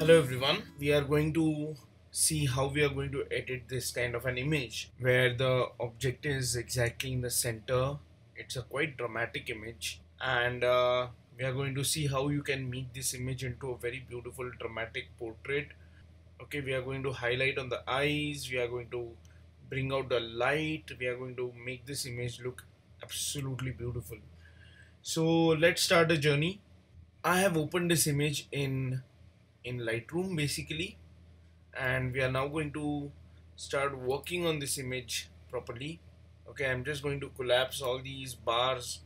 Hello everyone, we are going to see how we are going to edit this kind of an image where the object is exactly in the center. It's a quite dramatic image, and we are going to see how you can make this image into a very beautiful dramatic portrait. Okay, we are going to highlight on the eyes, we are going to bring out the light, we are going to make this image look absolutely beautiful. So let's start the journey. I have opened this image in Lightroom basically, and we are now going to start working on this image properly. Okay, I'm just going to collapse all these bars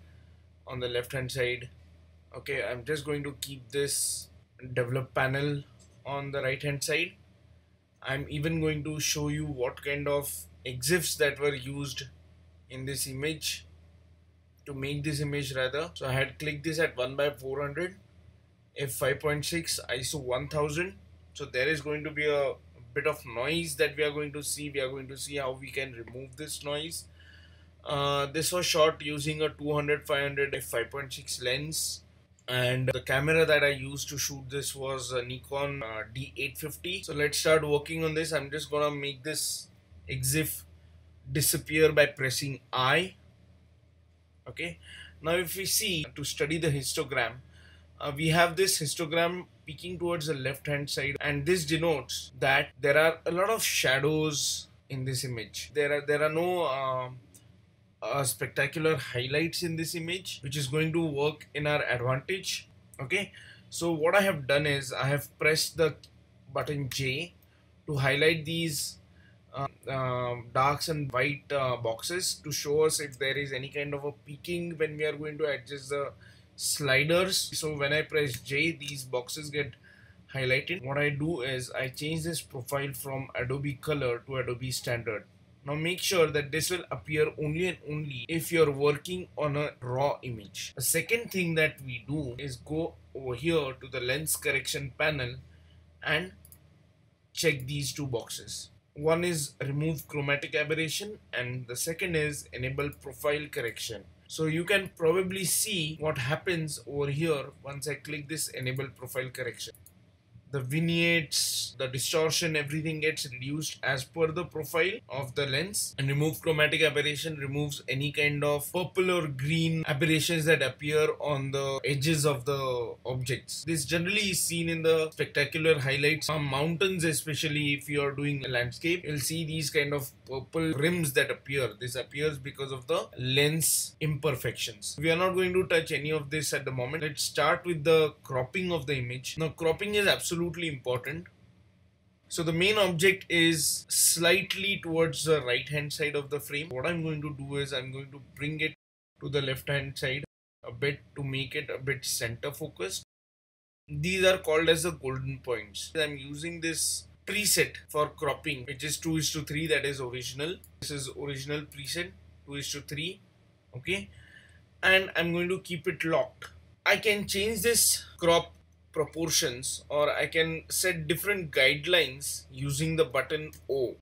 on the left hand side. Okay, I'm just going to keep this develop panel on the right hand side. I'm even going to show you what kind of EXIFs that were used in this image to make this image rather. So I had clicked this at 1/400 f5.6 ISO 1000. So there is going to be a bit of noise that we are going to see. We are going to see how we can remove this noise. This was shot using a 200-500 f5.6 lens, and the camera that I used to shoot this was a Nikon D850. So let's start working on this. I'm just gonna make this EXIF disappear by pressing I. Okay, now if we see, to study the histogram, we have this histogram peeking towards the left hand side, and this denotes that there are a lot of shadows in this image. There are no spectacular highlights in this image, which is going to work in our advantage. Okay, so what I have done is I have pressed the button J to highlight these darks and white boxes to show us if there is any kind of a peaking when we are going to adjust the sliders. So when I press J, these boxes get highlighted. What I do is I change this profile from Adobe Color to Adobe Standard. Now make sure that this will appear only and only if you're working on a raw image. The second thing that we do is go over here to the lens correction panel and check these two boxes. One is remove chromatic aberration and the second is enable profile correction. So you can probably see what happens over here once I click this enable profile correction. The vignettes, the distortion, everything gets reduced as per the profile of the lens. And remove chromatic aberration removes any kind of purple or green aberrations that appear on the edges of the objects. This generally is seen in the spectacular highlights on mountains, especially if you are doing a landscape. You'll see these kind of purple rims that appear. This appears because of the lens imperfections. We are not going to touch any of this at the moment. Let's start with the cropping of the image. Now cropping is absolutely important. So the main object is slightly towards the right hand side of the frame. What I'm going to do is I'm going to bring it to the left hand side a bit to make it a bit center focused. These are called as the golden points. I'm using this preset for cropping, which is 2:3, that is original. This is original preset 2:3. Okay, and I'm going to keep it locked. I can change this crop proportions, or I can set different guidelines using the button O.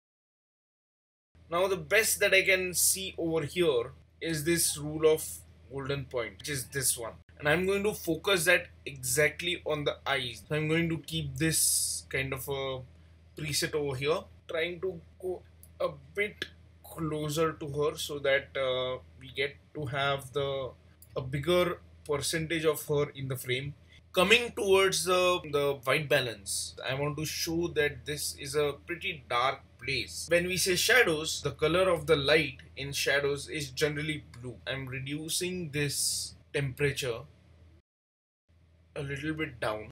Now the best that I can see over here is this rule of golden point, which is this one, and I'm going to focus that exactly on the eyes. So I'm going to keep this kind of a preset over here, trying to go a bit closer to her so that we get to have a bigger percentage of her in the frame. Coming towards the white balance, I want to show that this is a pretty dark place. When we say shadows, the color of the light in shadows is generally blue. I'm reducing this temperature a little bit down.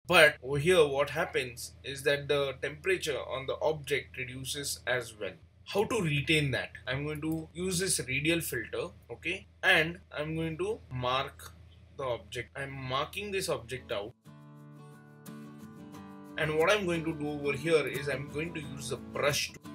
But over here what happens is that the temperature on the object reduces as well. How to retain that? I'm going to use this radial filter, okay, and I'm going to mark the object. I'm marking this object out, and what I'm going to do over here is I'm going to use the brush tool.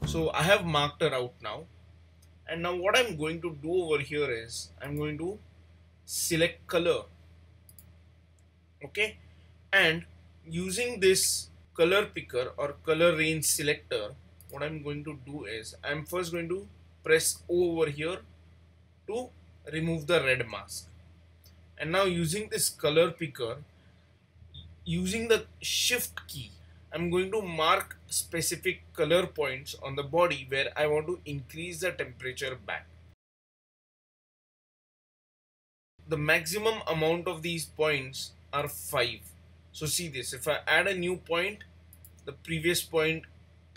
So I have marked her out now. And now what I'm going to do over here is I'm going to select color. Okay. And using this color picker or color range selector, what I'm going to do is I'm first going to press O over here to remove the red mask. And now using this color picker, using the shift key, I'm going to mark specific color points on the body where I want to increase the temperature back. The maximum amount of these points are 5. So see this, if I add a new point, the previous point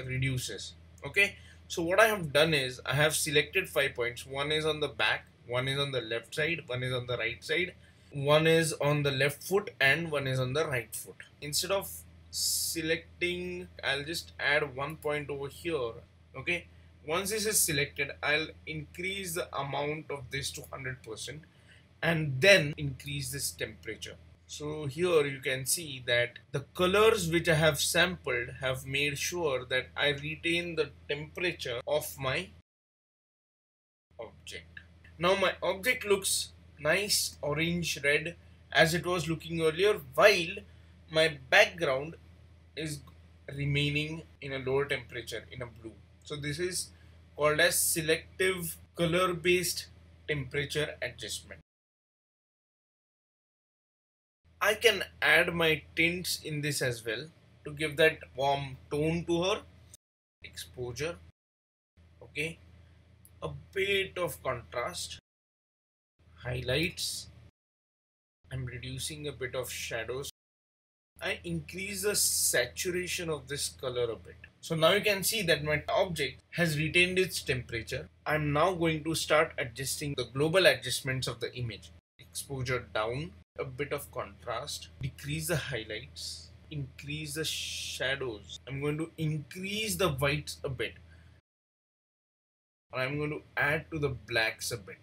reduces. Okay, so what I have done is I have selected 5 points. One is on the back, one is on the left side, one is on the right side, one is on the left foot, and one is on the right foot. Instead of selecting, I'll just add 1 point over here. Okay, once this is selected, I'll increase the amount of this to 100% and then increase this temperature. So here you can see that the colors which I have sampled have made sure that I retain the temperature of my object. Now my object looks nice orange red as it was looking earlier, while my background is remaining in a lower temperature in a blue. So this is called as selective color based temperature adjustment. I can add my tints in this as well to give that warm tone to her. Exposure, okay, a bit of contrast, highlights, I'm reducing a bit of shadows. I increase the saturation of this color a bit. So now you can see that my object has retained its temperature. I'm now going to start adjusting the global adjustments of the image. Exposure down, a bit of contrast, decrease the highlights, increase the shadows. I'm going to increase the whites a bit. I'm going to add to the blacks a bit.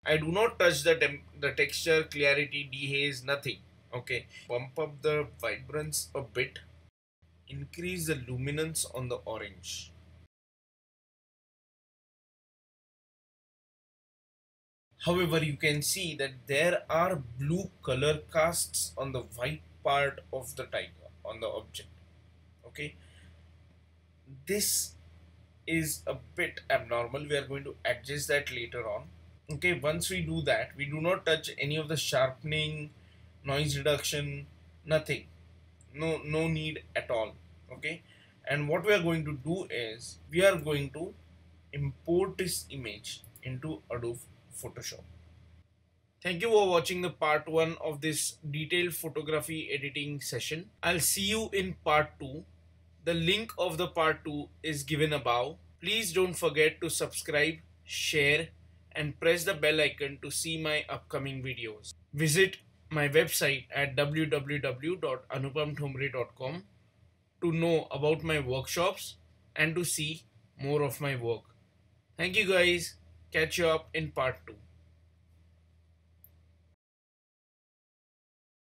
I do not touch the texture, clarity, dehaze, nothing. Okay, bump up the vibrance a bit, increase the luminance on the orange. However, you can see that there are blue color casts on the white part of the tiger, on the object. Okay, this is a bit abnormal. We are going to adjust that later on. Okay, once we do that, we do not touch any of the sharpening, noise reduction, nothing. No need at all. Okay, and what we are going to do is we are going to import this image into Adobe Photoshop. Thank you for watching the part 1 of this detailed photography editing session. I'll see you in part 2. The link of the part 2 is given above. Please don't forget to subscribe, share, and press the bell icon to see my upcoming videos. Visit my website at www.anupamthomre.com to know about my workshops and to see more of my work. Thank you guys. Catch you up in part 2.